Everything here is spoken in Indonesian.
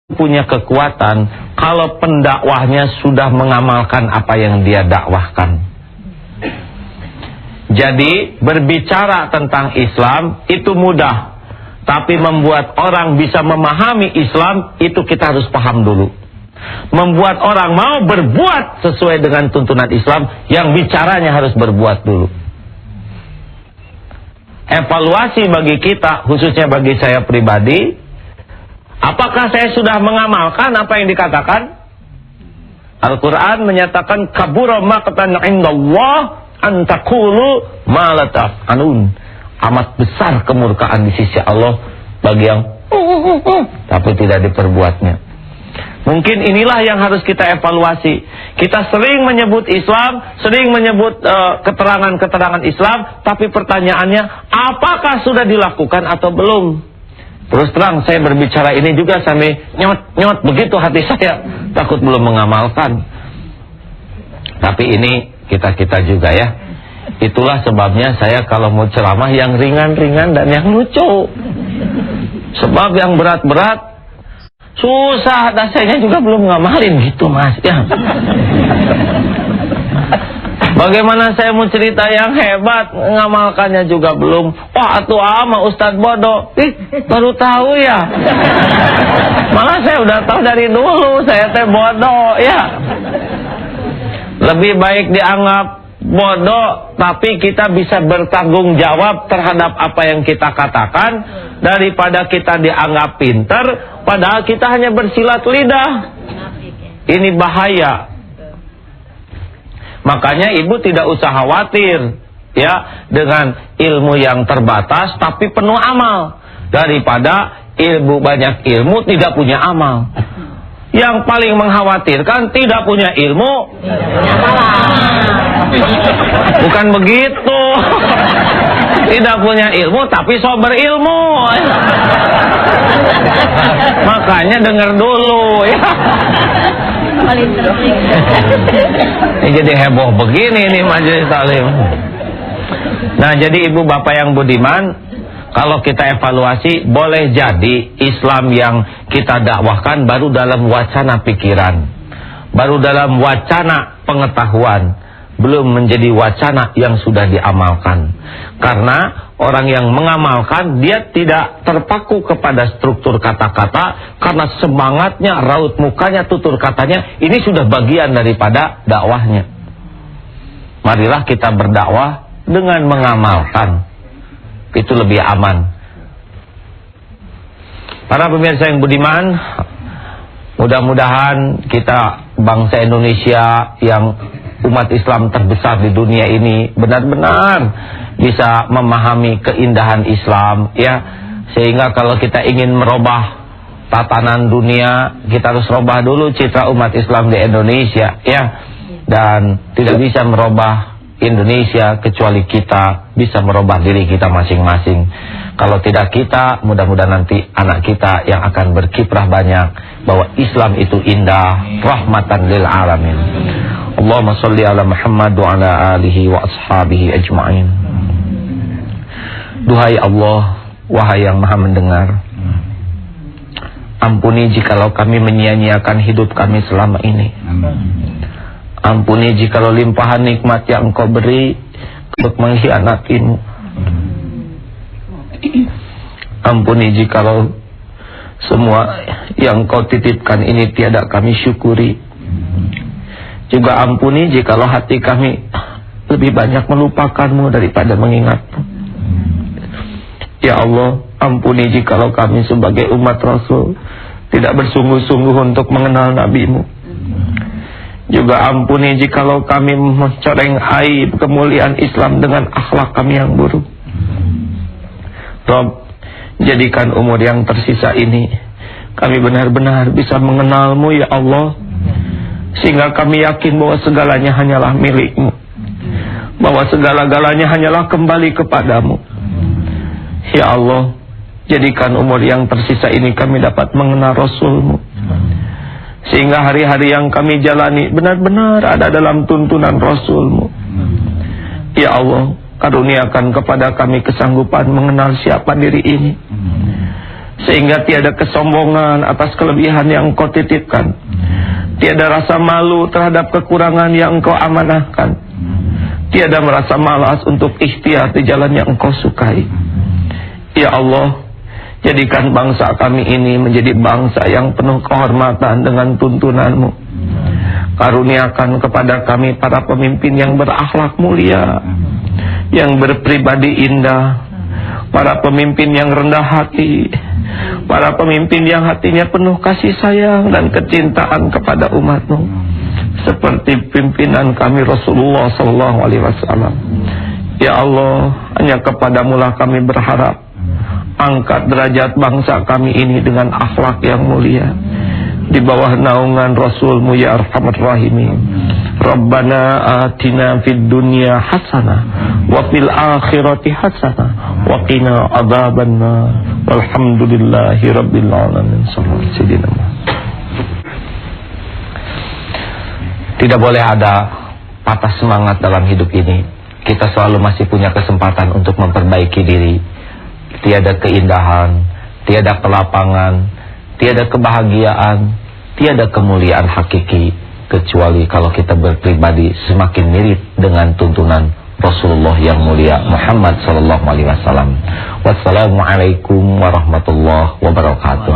punya kekuatan kalau pendakwahnya sudah mengamalkan apa yang dia dakwahkan. Jadi berbicara tentang Islam itu mudah, tapi membuat orang bisa memahami Islam itu kita harus paham dulu. Membuat orang mau berbuat sesuai dengan tuntunan Islam, yang bicaranya harus berbuat dulu. Evaluasi bagi kita, khususnya bagi saya pribadi, apakah saya sudah mengamalkan apa yang dikatakan? Al-Quran menyatakan kabura maqtan indallah an taqulu ma la taf'alun. Amat besar kemurkaan di sisi Allah bagi yang tapi tidak diperbuatnya. Mungkin inilah yang harus kita evaluasi. Kita sering menyebut Islam, sering menyebut keterangan-keterangan Islam, tapi pertanyaannya apakah sudah dilakukan atau belum? Terus terang saya berbicara ini juga sampai nyot-nyot begitu hati saya, takut belum mengamalkan. Tapi ini kita-kita juga ya. Itulah sebabnya saya kalau mau ceramah yang ringan-ringan dan yang lucu. Sebab yang berat-berat susah, dan saya juga belum ngamalin gitu Mas ya. Bagaimana saya mau cerita yang hebat, ngamalkannya juga belum. Wah, atuh ama Ustadz bodoh. Baru tahu ya. Malah saya udah tahu dari dulu, saya teh bodoh ya. Lebih baik dianggap bodoh, tapi kita bisa bertanggung jawab terhadap apa yang kita katakan, daripada kita dianggap pintar, padahal kita hanya bersilat lidah. Ini bahaya. Makanya ibu tidak usah khawatir ya dengan ilmu yang terbatas tapi penuh amal, daripada ilmu banyak ilmu tidak punya amal. Yang paling mengkhawatirkan tidak punya ilmu. Bukan begitu. Tidak punya ilmu tapi sok berilmu. Makanya dengar dulu ya. Ini jadi heboh begini nih majelis taklim. Nah, jadi ibu bapak yang budiman, kalau kita evaluasi, boleh jadi Islam yang kita dakwahkan baru dalam wacana pikiran, baru dalam wacana pengetahuan, belum menjadi wacana yang sudah diamalkan. Karena orang yang mengamalkan, dia tidak terpaku kepada struktur kata-kata, karena semangatnya, raut mukanya, tutur katanya, ini sudah bagian daripada dakwahnya. Marilah kita berdakwah dengan mengamalkan. Itu lebih aman. Para pemirsa yang budiman, mudah-mudahan kita bangsa Indonesia yang umat Islam terbesar di dunia ini benar-benar bisa memahami keindahan Islam ya, sehingga kalau kita ingin merubah tatanan dunia, kita harus rubah dulu citra umat Islam di Indonesia ya. Dan tidak bisa merubah Indonesia kecuali kita bisa merubah diri kita masing-masing. Kalau tidak kita, mudah-mudahan nanti anak kita yang akan berkiprah banyak bahwa Islam itu indah, rahmatan lil alamin. Allahumma sholli ala Muhammad wa ala alihi wa ashabihi ajma'in. Duhai Allah, wahai yang maha mendengar, ampuni jikalau kami menyia-nyiakan hidup kami selama ini. Ampuni jikalau limpahan nikmat yang Engkau beri untuk mengkhianatimu. Ampuni jikalau semua yang Kau titipkan ini tiada kami syukuri. Juga ampuni jikalau hati kami lebih banyak melupakan-Mu daripada mengingat-Mu. Ya Allah, ampuni jikalau kami sebagai umat Rasul tidak bersungguh-sungguh untuk mengenal Nabi-Mu. Juga ampuni jikalau kami mencoreng aib kemuliaan Islam dengan akhlak kami yang buruk. Rabb, jadikan umur yang tersisa ini kami benar-benar bisa mengenal-Mu ya Allah, sehingga kami yakin bahwa segalanya hanyalah milik-Mu, bahwa segala-galanya hanyalah kembali kepadamu. Ya Allah, jadikan umur yang tersisa ini kami dapat mengenal Rasul-Mu, sehingga hari-hari yang kami jalani benar-benar ada dalam tuntunan Rasul-Mu. Ya Allah, karuniakan kepada kami kesanggupan mengenal siapa diri ini, sehingga tiada kesombongan atas kelebihan yang Engkau titipkan, tiada rasa malu terhadap kekurangan yang Engkau amanahkan, tiada merasa malas untuk ikhtiar di jalan yang Engkau sukai. Ya Allah, jadikan bangsa kami ini menjadi bangsa yang penuh kehormatan dengan tuntunan-Mu. Karuniakan kepada kami para pemimpin yang berakhlak mulia, yang berpribadi indah, para pemimpin yang rendah hati, para pemimpin yang hatinya penuh kasih sayang dan kecintaan kepada umat-Mu, seperti pimpinan kami Rasulullah SAW. Ya Allah, hanya kepadamu lah kami berharap. Angkat derajat bangsa kami ini dengan akhlak yang mulia, di bawah naungan Rasul-Mu ya Arhamar Rahimin. Rabbana atina fid dunya hasanah wa fil akhirati hasanah wa qina adzabannar. Walhamdulillahi rabbil alamin. Tidak boleh ada patah semangat dalam hidup ini. Kita selalu masih punya kesempatan untuk memperbaiki diri. Tiada keindahan, tiada kelapangan, tiada kebahagiaan, tiada kemuliaan hakiki kecuali kalau kita berpribadi semakin mirip dengan tuntunan Rasulullah yang mulia Muhammad sallallahu alaihi wasallam. Wassalamualaikum warahmatullahi wabarakatuh.